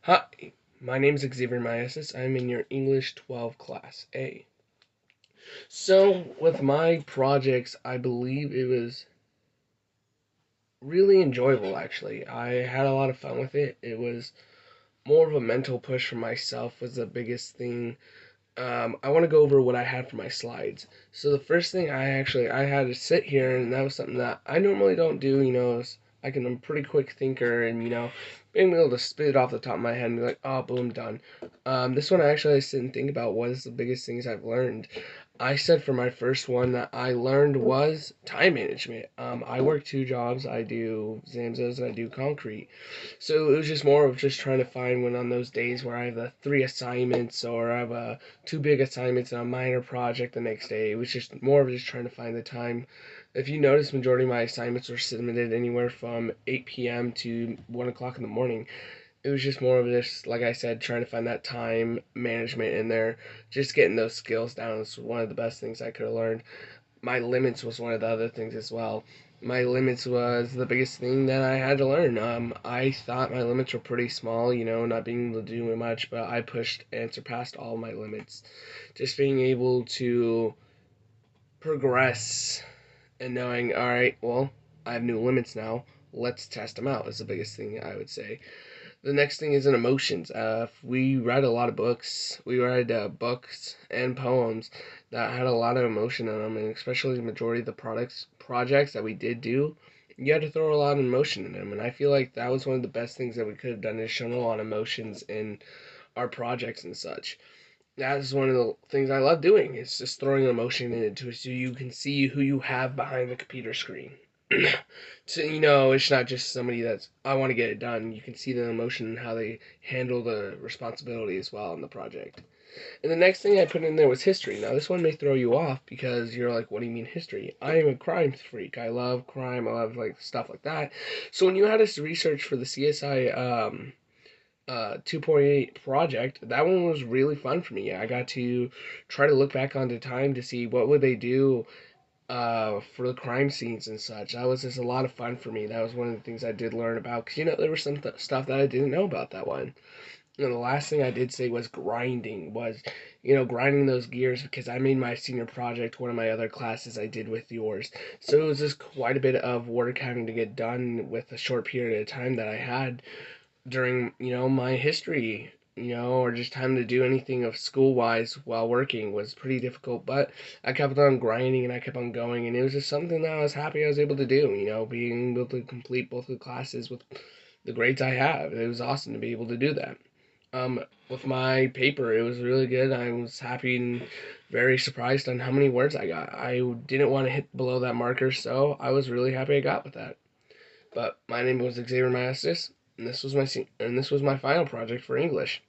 Hi, my name is Xavier Myasis. I'm in your English 12 class A. So, with my projects, I believe it was really enjoyable actually. I had a lot of fun with it. It was more of a mental push for myself was the biggest thing. I want to go over what I had for my slides. So the first thing I had to sit here, and that was something that I normally don't do. I'm a pretty quick thinker, and being able to spit it off the top of my head and be like, oh, boom, done. This one I actually sit and think about what is the biggest things I've learned. I said for my first one that I learned was time management. I work two jobs. I do Zamzos and I do concrete. So it was just more of just trying to find when on those days where I have the three assignments or I have two big assignments and a minor project the next day. It was just more of just trying to find the time. If you notice, majority of my assignments were submitted anywhere from 8 p.m. to 1 o'clock in the morning. It was just more of just, like I said, trying to find that time management in there. Just getting those skills down was one of the best things I could have learned. My limits was one of the other things as well. My limits was the biggest thing that I had to learn. I thought my limits were pretty small, not being able to do much, but I pushed and surpassed all my limits. Just being able to progress and knowing, all right, well, I have new limits now. Let's test them out is the biggest thing I would say. The next thing is in emotions. We read a lot of books. We read books and poems that had a lot of emotion in them, and especially the majority of the projects that we did do, you had to throw a lot of emotion in them. And I feel like that was one of the best things that we could have done is shown a lot of emotions in our projects and such. That is one of the things I love doing. Is just throwing emotion into it so you can see who you have behind the computer screen. So it's not just somebody that's I want to get it done. You can see the emotion and how they handle the responsibility as well in the project. And the next thing I put in there was history. Now this one may throw you off because you're like, what do you mean history? I am a crime freak. I love crime. I love like stuff like that. So when you had us research for the CSI 2.8 project, that one was really fun for me. I got to try to look back onto time to see what would they do for the crime scenes and such. That was just a lot of fun for me. That was one of the things I did learn about because there was some stuff that I didn't know about that one. And the last thing I did say was grinding, grinding those gears because I made my senior project one of my other classes I did with yours. So it was just quite a bit of work having to get done with a short period of time that I had during, my history, or just time to do anything of school wise while working was pretty difficult. But I kept on grinding and I kept on going, and it was just something that I was happy I was able to do, being able to complete both the classes with the grades I have. It was awesome to be able to do that. With my paper, it was really good. I was happy and very surprised on how many words I got. I didn't want to hit below that marker, so I was really happy I got with that. But my name was Xavier Mastis, and this was my final project for English.